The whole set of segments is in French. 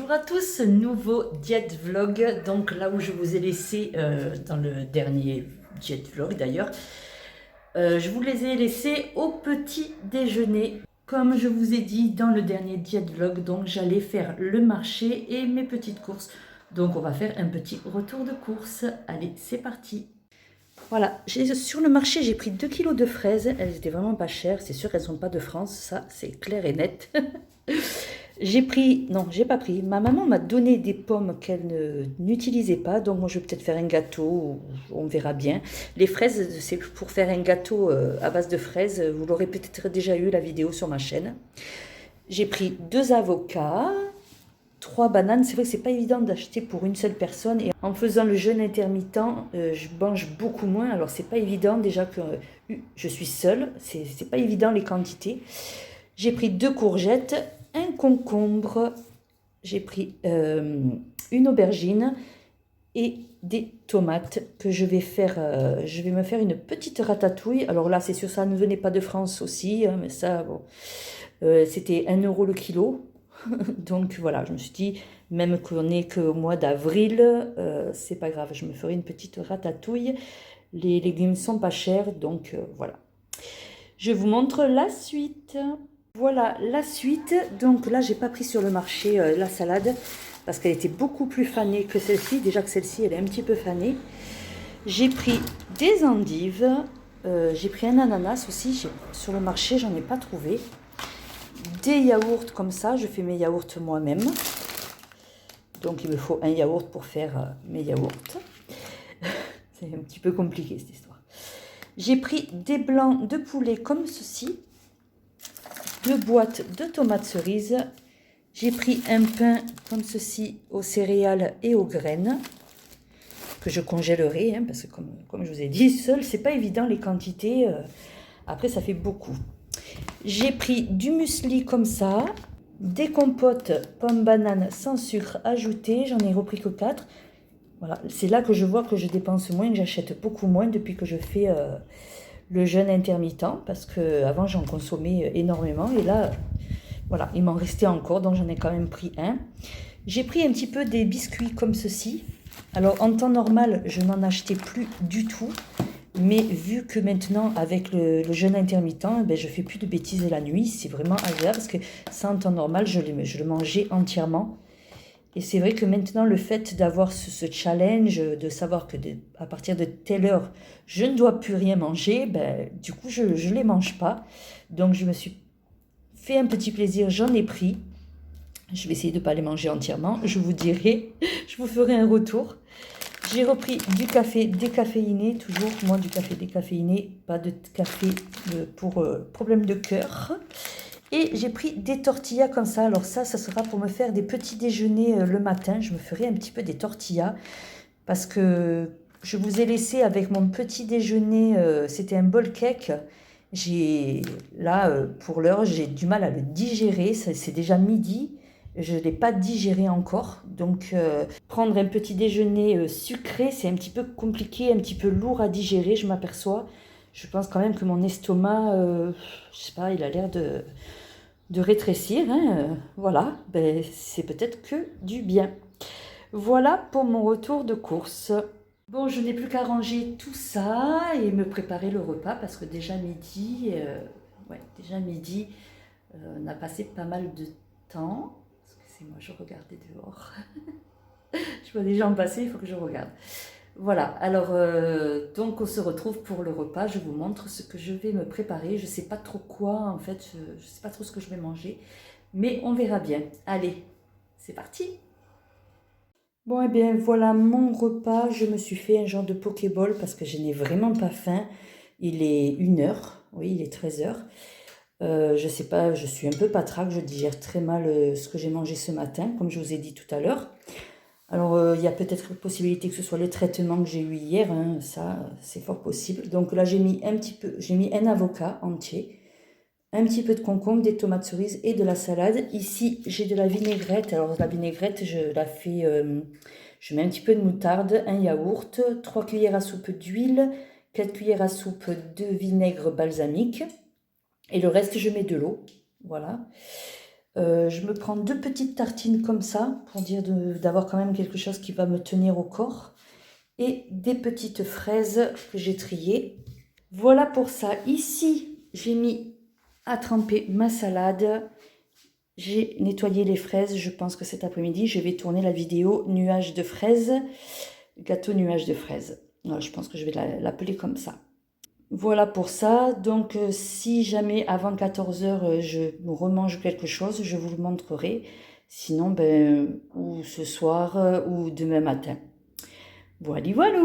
Bonjour à tous, nouveau diète vlog, donc là où je vous ai laissé dans le dernier diète vlog d'ailleurs, je vous les ai laissés au petit déjeuner. Comme je vous ai dit dans le dernier diète vlog, donc j'allais faire le marché et mes petites courses. Donc on va faire un petit retour de course. Allez, c'est parti. Voilà, sur le marché j'ai pris 2 kilos de fraises, elles étaient vraiment pas chères, c'est sûr qu'elles sont pas de France, ça c'est clair et net. J'ai pris, non, j'ai pas pris. Ma maman m'a donné des pommes qu'elle n'utilisait pas, donc moi je vais peut-être faire un gâteau, on verra bien. Les fraises, c'est pour faire un gâteau à base de fraises, vous l'aurez peut-être déjà eu la vidéo sur ma chaîne. J'ai pris 2 avocats, 3 bananes. C'est vrai que c'est pas évident d'acheter pour une seule personne, et en faisant le jeûne intermittent, je mange beaucoup moins, alors c'est pas évident déjà que je suis seule, c'est pas évident les quantités. J'ai pris 2 courgettes, un concombre, j'ai pris une aubergine et des tomates que je vais faire. Je vais me faire une petite ratatouille. Alors là, c'est sûr, ça ne venait pas de France aussi, hein, mais ça, bon, c'était 1 euro le kilo. Donc voilà, je me suis dit, même qu'on n'est qu'au mois d'avril, c'est pas grave, je me ferai une petite ratatouille. Les légumes sont pas chers, donc voilà. Je vous montre la suite. Voilà la suite. Donc là, j'ai pas pris sur le marché la salade parce qu'elle était beaucoup plus fanée que celle-ci. Déjà que celle-ci, elle est un petit peu fanée. J'ai pris des endives. J'ai pris un ananas aussi. Sur le marché, j'en ai pas trouvé. Des yaourts comme ça. Je fais mes yaourts moi-même. Donc il me faut un yaourt pour faire mes yaourts. C'est un petit peu compliqué cette histoire. J'ai pris des blancs de poulet comme ceci. 2 boîtes de tomates cerises. J'ai pris un pain comme ceci aux céréales et aux graines que je congèlerai, hein, parce que comme je vous ai dit, seul c'est pas évident les quantités. Après ça fait beaucoup. J'ai pris du muesli comme ça, des compotes pommes bananes sans sucre ajouté. J'en ai repris que 4. Voilà, c'est là que je vois que je dépense moins, que j'achète beaucoup moins depuis que je fais le jeûne intermittent, parce que avant j'en consommais énormément et là voilà, il m'en restait encore, donc j'en ai quand même pris un. J'ai pris un petit peu des biscuits comme ceci. Alors en temps normal je n'en achetais plus du tout, mais vu que maintenant avec le jeûne intermittent, ben, je fais plus de bêtises la nuit, c'est vraiment agréable parce que ça en temps normal je le mangeais entièrement. Et c'est vrai que maintenant, le fait d'avoir ce challenge, de savoir que à partir de telle heure, je ne dois plus rien manger, ben, du coup, je ne les mange pas. Donc, je me suis fait un petit plaisir, j'en ai pris. Je vais essayer de ne pas les manger entièrement. Je vous dirai, je vous ferai un retour. J'ai repris du café décaféiné, toujours, moi, du café décaféiné, pas de café pour problème de cœur. Et j'ai pris des tortillas comme ça. Alors ça sera pour me faire des petits déjeuners le matin. Je me ferai un petit peu des tortillas parce que je vous ai laissé avec mon petit déjeuner. C'était un bol cake. Pour l'heure, j'ai du mal à le digérer. C'est déjà midi. Je ne l'ai pas digéré encore. Donc, prendre un petit déjeuner sucré, c'est un petit peu compliqué, un petit peu lourd à digérer, je m'aperçois. Je pense quand même que mon estomac, je sais pas, il a l'air de rétrécir, hein. Voilà, ben, c'est peut-être que du bien. Voilà pour mon retour de course. Bon, je n'ai plus qu'à ranger tout ça et me préparer le repas parce que déjà midi, on a passé pas mal de temps. Excusez-moi, je regardais dehors. Je vois des gens passer, il faut que je regarde. Voilà, alors donc on se retrouve pour le repas. Je vous montre ce que je vais me préparer. Je ne sais pas trop quoi, en fait, je ne sais pas trop ce que je vais manger, mais on verra bien. Allez, c'est parti. Bon, et bien voilà mon repas. Je me suis fait un genre de pokéball parce que je n'ai vraiment pas faim. Il est 1 heure, oui, il est 13 h. Je sais pas, je suis un peu patraque, je digère très mal ce que j'ai mangé ce matin, comme je vous ai dit tout à l'heure. Alors, il y a peut-être possibilité que ce soit le traitement que j'ai eu hier, hein, ça, c'est fort possible. Donc là, j'ai mis un avocat entier, un petit peu de concombre, des tomates cerises et de la salade. Ici, j'ai de la vinaigrette. Alors, la vinaigrette, je la fais, je mets un petit peu de moutarde, un yaourt, 3 cuillères à soupe d'huile, 4 cuillères à soupe de vinaigre balsamique. Et le reste, je mets de l'eau. Voilà. Je me prends 2 petites tartines comme ça, pour dire d'avoir quand même quelque chose qui va me tenir au corps. Et des petites fraises que j'ai triées. Voilà pour ça. Ici, j'ai mis à tremper ma salade. J'ai nettoyé les fraises. Je pense que cet après-midi, je vais tourner la vidéo nuage de fraises. Gâteau nuage de fraises. Voilà, je pense que je vais l'appeler comme ça. Voilà pour ça. Donc, si jamais avant 14 h, je me remange quelque chose, je vous le montrerai. Sinon, ou ce soir ou demain matin. Voilà, voilà.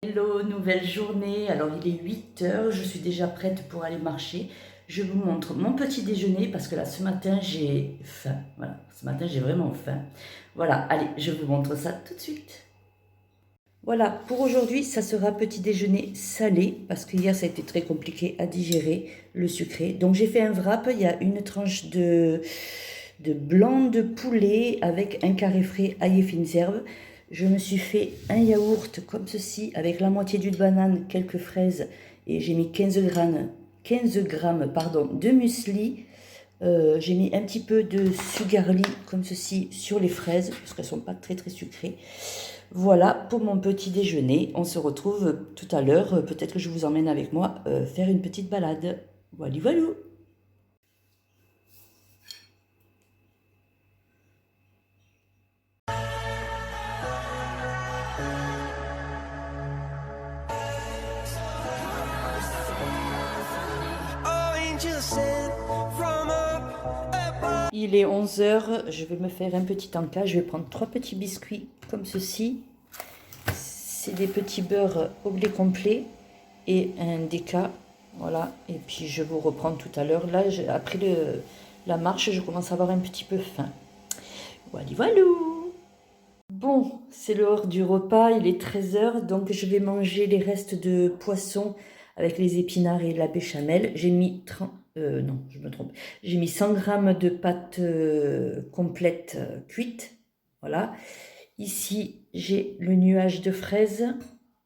Hello, nouvelle journée. Alors, il est 8 h. Je suis déjà prête pour aller marcher. Je vous montre mon petit déjeuner parce que là, ce matin, j'ai faim. Voilà, ce matin, j'ai vraiment faim. Voilà, allez, je vous montre ça tout de suite. Voilà, pour aujourd'hui, ça sera petit déjeuner salé, parce qu'hier, ça a été très compliqué à digérer, le sucré. Donc, j'ai fait un wrap, il y a une tranche de blanc de poulet avec un carré frais ail et fines herbes. Je me suis fait un yaourt comme ceci, avec la moitié d'une banane, quelques fraises, et j'ai mis 15 grammes de muesli. J'ai mis un petit peu de sugarly, comme ceci, sur les fraises, parce qu'elles ne sont pas très très sucrées. Voilà pour mon petit déjeuner. On se retrouve tout à l'heure. Peut-être que je vous emmène avec moi faire une petite balade. Voilà, voilà. Il est 11 h. Je vais me faire un petit encas. Je vais prendre 3 petits biscuits comme ceci. C'est des petits beurres au blé complet et un déca. Voilà. Et puis je vous reprends tout à l'heure. Là, après la marche, je commence à avoir un petit peu faim. Voilà, voilà. Bon, c'est l'heure du repas, il est 13 h, donc je vais manger les restes de poisson avec les épinards et la béchamel. J'ai mis 30, non, je me trompe. J'ai mis 100 g de pâte complète cuite. Voilà. Ici, j'ai le nuage de fraises.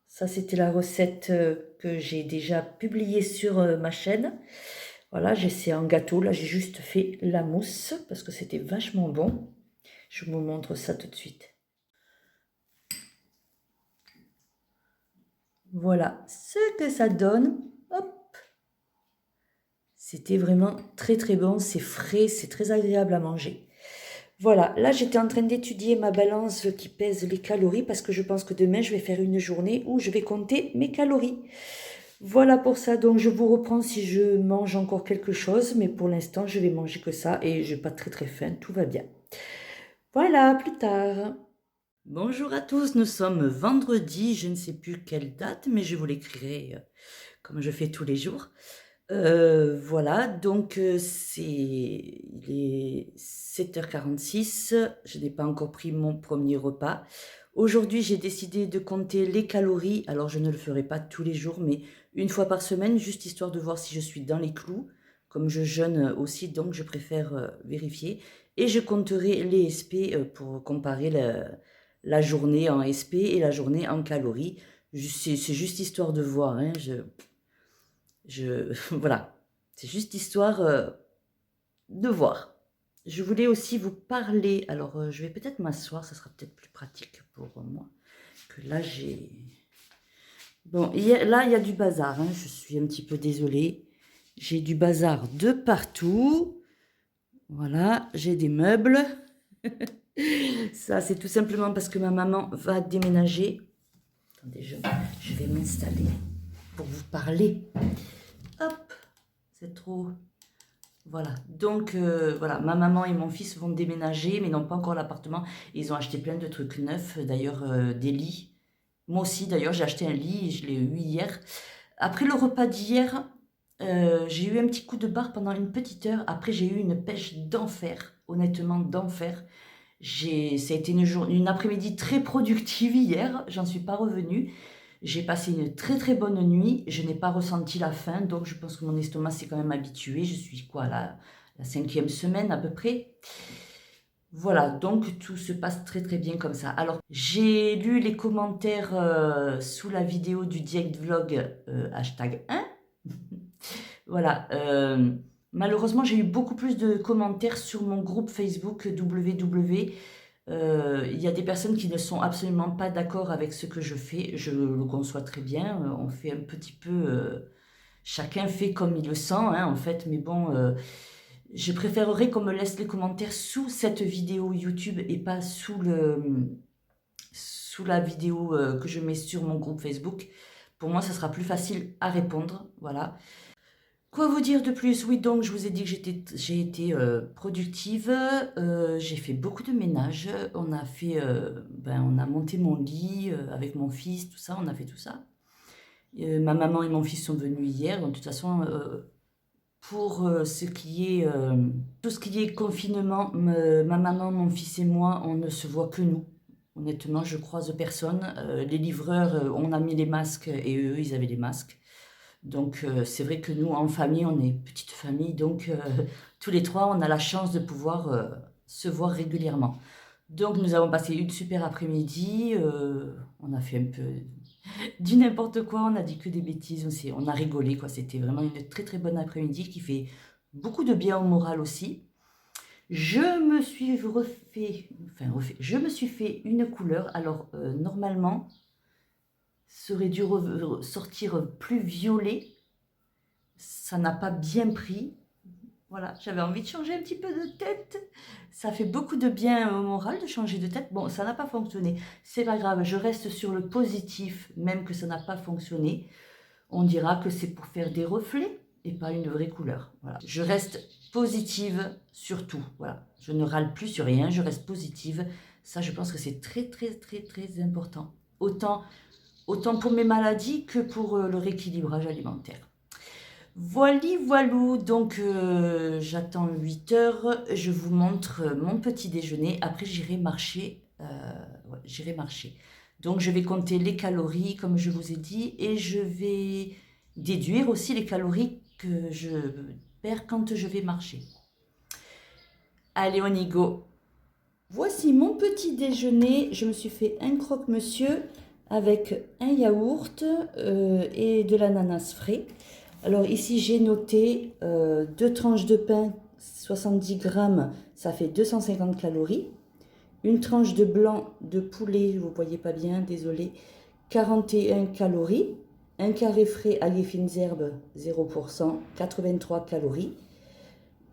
Ça, c'était la recette que j'ai déjà publiée sur ma chaîne. Voilà, c'est un gâteau. Là, j'ai juste fait la mousse parce que c'était vachement bon. Je vous montre ça tout de suite. Voilà ce que ça donne. Hop. C'était vraiment très très bon, c'est frais, c'est très agréable à manger. Voilà, là j'étais en train d'étudier ma balance qui pèse les calories parce que je pense que demain je vais faire une journée où je vais compter mes calories. Voilà pour ça, donc je vous reprends si je mange encore quelque chose, mais pour l'instant je vais manger que ça et je n'ai pas très très faim, tout va bien. Voilà, plus tard. Bonjour à tous, nous sommes vendredi, je ne sais plus quelle date, mais je vous l'écrirai comme je fais tous les jours. Voilà, donc il est 7 h 46, je n'ai pas encore pris mon premier repas. Aujourd'hui, j'ai décidé de compter les calories, alors je ne le ferai pas tous les jours, mais une fois par semaine, juste histoire de voir si je suis dans les clous. Comme je jeûne aussi, donc je préfère vérifier. Et je compterai les SP pour comparer la journée en SP et la journée en calories. C'est juste histoire de voir, hein, voilà, c'est juste histoire de voir. Je voulais aussi vous parler, alors je vais peut-être m'asseoir, ça sera peut-être plus pratique pour moi, que là j'ai... Bon, là il y a du bazar, hein, je suis un petit peu désolée. J'ai du bazar de partout. Voilà, j'ai des meubles. Ça, c'est tout simplement parce que ma maman va déménager. Attendez, je vais m'installer pour vous parler. Hop, c'est trop... Voilà, donc voilà, ma maman et mon fils vont déménager, mais n'ont pas encore l'appartement. Ils ont acheté plein de trucs neufs, d'ailleurs des lits. Moi aussi, d'ailleurs, j'ai acheté un lit, je l'ai eu hier. Après le repas d'hier, j'ai eu un petit coup de barre pendant une petite heure. Après, j'ai eu une pêche d'enfer, honnêtement d'enfer. Ça a été une après-midi très productive hier, j'en suis pas revenue. J'ai passé une très très bonne nuit, je n'ai pas ressenti la faim, donc je pense que mon estomac s'est quand même habitué. Je suis quoi, la 5e semaine à peu près. Voilà, donc tout se passe très très bien comme ça. Alors, j'ai lu les commentaires sous la vidéo du Direct Vlog #1. Voilà, Malheureusement, j'ai eu beaucoup plus de commentaires sur mon groupe Facebook WW. Il y a des personnes qui ne sont absolument pas d'accord avec ce que je fais. Je le conçois très bien. On fait un petit peu... chacun fait comme il le sent, hein, en fait. Mais bon, je préférerais qu'on me laisse les commentaires sous cette vidéo YouTube et pas sous la vidéo que je mets sur mon groupe Facebook. Pour moi, ça sera plus facile à répondre. Voilà. Quoi vous dire de plus? Oui, donc je vous ai dit que j'ai été productive, j'ai fait beaucoup de ménage, on a fait, on a monté mon lit avec mon fils, tout ça, on a fait tout ça. Ma maman et mon fils sont venus hier, donc de toute façon, pour tout ce qui est confinement, ma maman, mon fils et moi, on ne se voit que nous. Honnêtement, je croise personne. Les livreurs, on a mis les masques et eux, ils avaient les masques. Donc, c'est vrai que nous, en famille, on est petite famille, donc tous les trois, on a la chance de pouvoir se voir régulièrement. Donc, nous avons passé une super après-midi, on a fait un peu du n'importe quoi, on a dit que des bêtises, on a rigolé, quoi. C'était vraiment une très très bonne après-midi qui fait beaucoup de bien au moral aussi. Je me suis je me suis fait une couleur, alors normalement, ça aurait dû sortir plus violet. Ça n'a pas bien pris. Voilà, j'avais envie de changer un petit peu de tête. Ça fait beaucoup de bien au moral de changer de tête. Bon, ça n'a pas fonctionné. C'est pas grave, je reste sur le positif, même que ça n'a pas fonctionné. On dira que c'est pour faire des reflets et pas une vraie couleur. Voilà. Je reste positive sur tout. Voilà. Je ne râle plus sur rien, je reste positive. Ça, je pense que c'est très, très, très, très important. Autant pour mes maladies que pour le rééquilibrage alimentaire. Voilou, donc j'attends 8 heures, je vous montre mon petit déjeuner, après j'irai marcher, j'irai marcher. Donc je vais compter les calories comme je vous ai dit et je vais déduire aussi les calories que je perds quand je vais marcher. Allez, on y go. Voici mon petit déjeuner, je me suis fait un croque-monsieur avec un yaourt et de l'ananas frais. Alors ici j'ai noté 2 tranches de pain, 70 grammes, ça fait 250 calories. Une tranche de blanc de poulet, vous ne voyez pas bien, désolé, 41 calories. Un carré frais alliés fines herbes, 0%, 83 calories.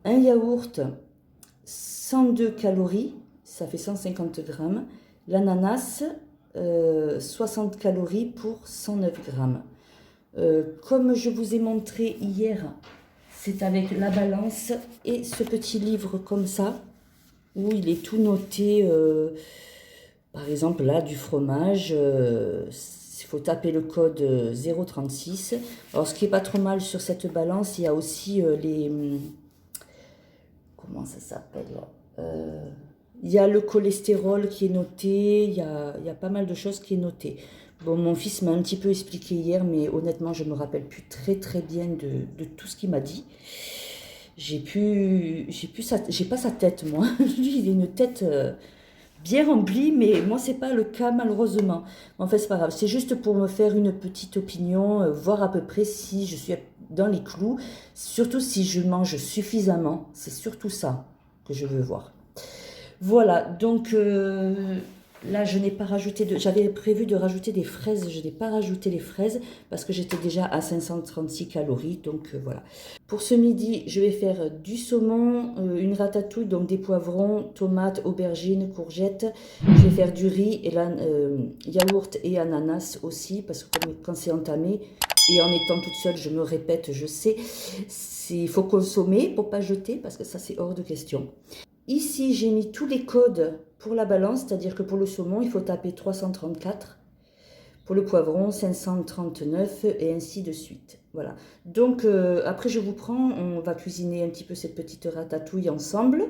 Un yaourt, 102 calories, ça fait 150 grammes. L'ananas, 60 calories pour 109 grammes. Comme je vous ai montré hier, c'est avec la balance et ce petit livre comme ça, où il est tout noté, par exemple là, du fromage, il faut taper le code 036. Alors ce qui est pas trop mal sur cette balance, il y a aussi comment ça s'appelle, il y a le cholestérol qui est noté, il y a pas mal de choses qui est noté. Bon, mon fils m'a un petit peu expliqué hier, mais honnêtement, je ne me rappelle plus très très bien de tout ce qu'il m'a dit. J'ai pas sa tête, moi. Lui, il a une tête bien remplie, mais moi, c'est pas le cas, malheureusement. En fait, c'est pas grave. C'est juste pour me faire une petite opinion, voir à peu près si je suis dans les clous, surtout si je mange suffisamment. C'est surtout ça que je veux voir. Voilà, donc là, je n'ai pas rajouté j'avais prévu de rajouter des fraises, je n'ai pas rajouté les fraises parce que j'étais déjà à 536 calories, donc voilà. Pour ce midi, je vais faire du saumon, une ratatouille, donc des poivrons, tomates, aubergines, courgettes. Je vais faire du riz et yaourt et ananas aussi, parce que quand c'est entamé, et en étant toute seule, je me répète, je sais, il faut consommer pour pas jeter, parce que ça, c'est hors de question. Ici, j'ai mis tous les codes pour la balance, c'est-à-dire que pour le saumon, il faut taper 334, pour le poivron, 539, et ainsi de suite. Voilà. Donc, après, je vous prends, on va cuisiner un petit peu cette petite ratatouille ensemble.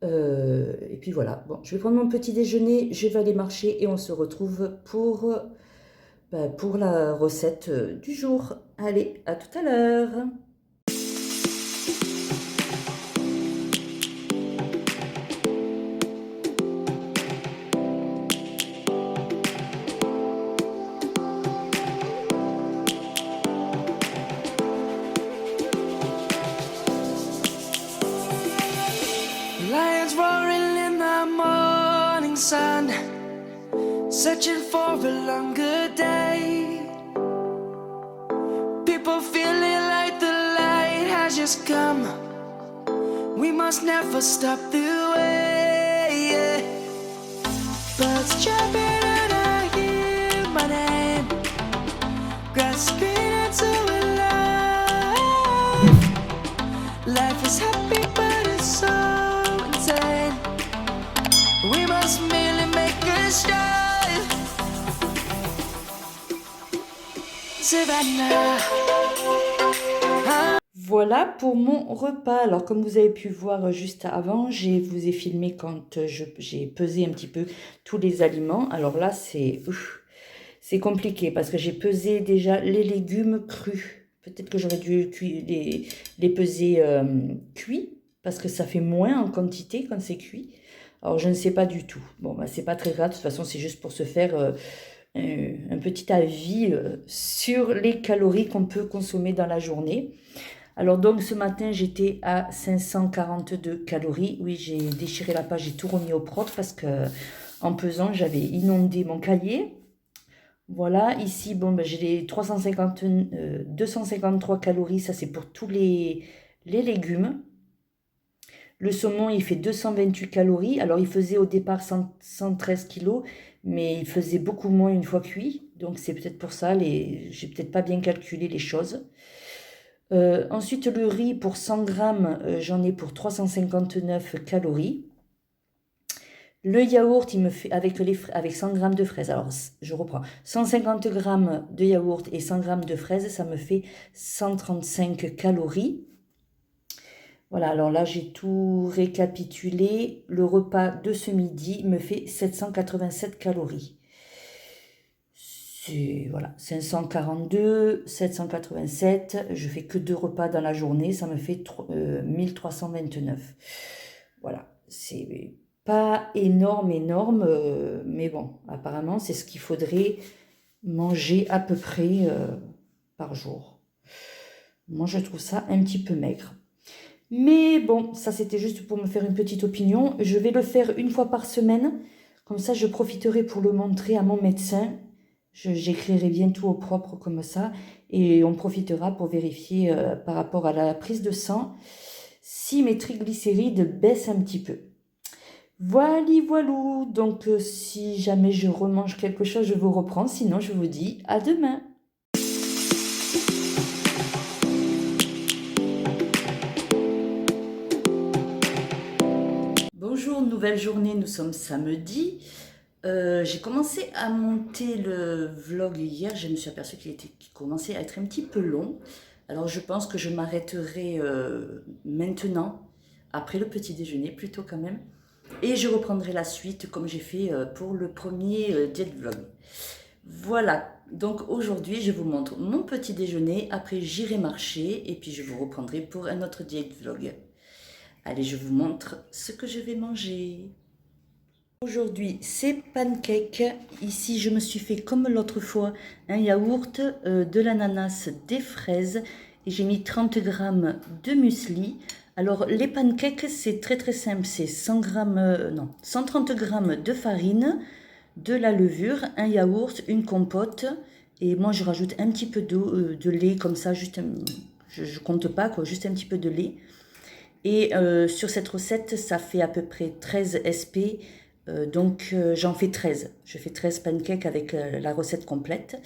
Et puis voilà. Bon, je vais prendre mon petit déjeuner, je vais aller marcher et on se retrouve pour la recette du jour. Allez, à tout à l'heure. searching for a longer day. People feeling like the light has just come. We must never stop the way, yeah. Birds jumping and I hear my name, grasping into a life. Life is happy but it's so insane. We must merely make a start. Savannah. Voilà pour mon repas. Alors comme vous avez pu voir juste avant, je vous ai filmé quand j'ai pesé un petit peu tous les aliments. Alors là c'est compliqué parce que j'ai pesé déjà les légumes crus. Peut-être que j'aurais dû les peser cuits parce que ça fait moins en quantité quand c'est cuit. Alors je ne sais pas du tout. Bon bah c'est pas très grave, de toute façon c'est juste pour se faire un petit avis sur les calories qu'on peut consommer dans la journée. Alors donc ce matin j'étais à 542 calories. Oui, j'ai déchiré la page, j'ai tout remis au propre parce que en pesant j'avais inondé mon cahier. Voilà, ici bon ben, j'ai les 253 calories, ça c'est pour tous les légumes. Le saumon il fait 228 calories, alors il faisait au départ 113 kilos, mais il faisait beaucoup moins une fois cuit, donc c'est peut-être pour ça, j'ai peut-être pas bien calculé les choses. Ensuite, le riz pour 100 grammes, j'en ai pour 359 calories. Le yaourt, il me fait avec 100 grammes de fraises. Alors, je reprends. 150 grammes de yaourt et 100 grammes de fraises, ça me fait 135 calories. Voilà, alors là, j'ai tout récapitulé. Le repas de ce midi me fait 787 calories. Voilà, 542, 787, je fais que 2 repas dans la journée, ça me fait 1329. Voilà, c'est pas énorme, mais bon, apparemment c'est ce qu'il faudrait manger à peu près par jour. Moi je trouve ça un petit peu maigre. Mais bon, ça c'était juste pour me faire une petite opinion. Je vais le faire une fois par semaine, comme ça je profiterai pour le montrer à mon médecin. J'écrirai bien tout au propre comme ça et on profitera pour vérifier par rapport à la prise de sang si mes triglycérides baissent un petit peu. Voilà, voilou. Donc si jamais je remange quelque chose, je vous reprends. Sinon, je vous dis à demain. Bonjour, nouvelle journée, nous sommes samedi. J'ai commencé à monter le vlog hier, je me suis aperçue qu'il commençait à être un petit peu long. Alors je pense que je m'arrêterai maintenant, après le petit déjeuner plutôt quand même. Et je reprendrai la suite comme j'ai fait pour le premier diet vlog. Voilà, donc aujourd'hui je vous montre mon petit déjeuner, après j'irai marcher et puis je vous reprendrai pour un autre diet vlog. Allez, je vous montre ce que je vais manger. Aujourd'hui, c'est pancake. Ici, je me suis fait comme l'autre fois un yaourt, de l'ananas, des fraises et j'ai mis 30 grammes de muesli. Alors, les pancakes, c'est très très simple. C'est 130 grammes de farine, de la levure, un yaourt, une compote et moi, je rajoute un petit peu de lait comme ça, juste je compte pas quoi, juste un petit peu de lait. Et sur cette recette, ça fait à peu près 13 SP. Donc j'en fais 13. Je fais 13 pancakes avec la recette complète.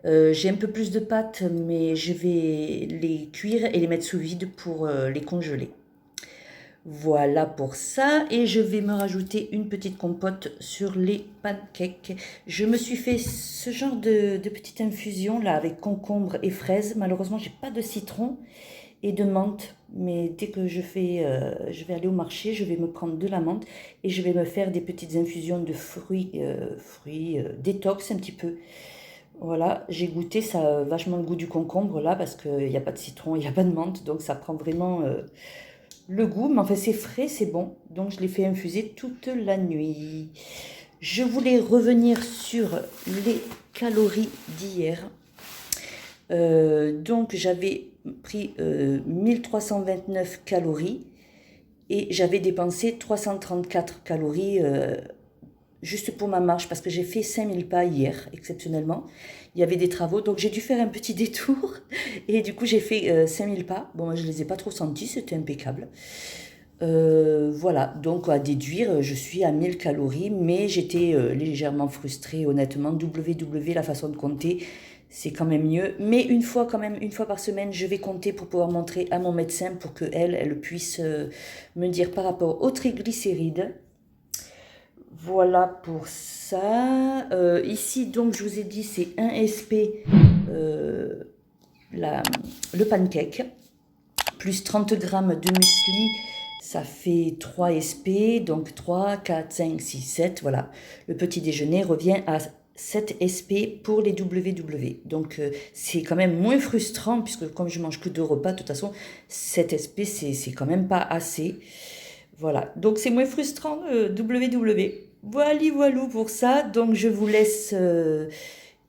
J'ai un peu plus de pâtes, mais je vais les cuire et les mettre sous vide pour les congeler. Voilà pour ça. Et je vais me rajouter une petite compote sur les pancakes. Je me suis fait ce genre de petite infusion là avec concombre et fraises. Malheureusement, j'ai pas de citron et de menthe, mais dès que je vais aller au marché, je vais me prendre de la menthe et je vais me faire des petites infusions de fruits détox un petit peu. Voilà, j'ai goûté, ça a vachement le goût du concombre là parce qu'il n'y a pas de citron, il n'y a pas de menthe, donc ça prend vraiment le goût, mais enfin c'est frais, c'est bon, donc je l'ai fait infuser toute la nuit. Je voulais revenir sur les calories d'hier. Donc j'avais pris 1329 calories et j'avais dépensé 334 calories juste pour ma marche, parce que j'ai fait 5000 pas hier, exceptionnellement. Il y avait des travaux, donc j'ai dû faire un petit détour. Et du coup, j'ai fait 5000 pas. Bon, moi, je ne les ai pas trop sentis, c'était impeccable. Voilà, donc à déduire, je suis à 1000 calories, mais j'étais légèrement frustrée, honnêtement. WW, la façon de compter, c'est quand même mieux. Mais une fois par semaine, je vais compter pour pouvoir montrer à mon médecin pour que elle puisse me dire par rapport aux triglycérides. Voilà pour ça. Ici, donc, je vous ai dit, c'est 1 SP, le pancake, plus 30 grammes de muesli, ça fait 3 SP, donc 3, 4, 5, 6, 7, voilà. Le petit déjeuner revient à 7 SP pour les WW. Donc c'est quand même moins frustrant, puisque comme je mange que 2 repas, de toute façon, 7 SP, c'est quand même pas assez. Voilà, donc c'est moins frustrant WW. Voilà pour ça. Donc je vous laisse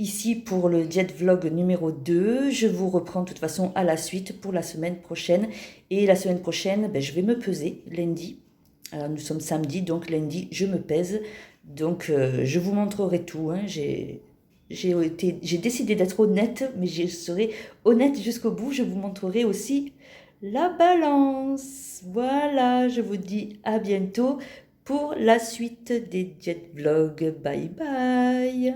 ici pour le jet vlog numéro 2. Je vous reprends de toute façon à la suite pour la semaine prochaine. Et la semaine prochaine, ben, je vais me peser lundi. Alors nous sommes samedi, donc lundi, je me pèse. Donc je vous montrerai tout. Hein. J'ai décidé d'être honnête, mais je serai honnête jusqu'au bout. Je vous montrerai aussi la balance. Voilà, je vous dis à bientôt pour la suite des jet vlogs. Bye bye.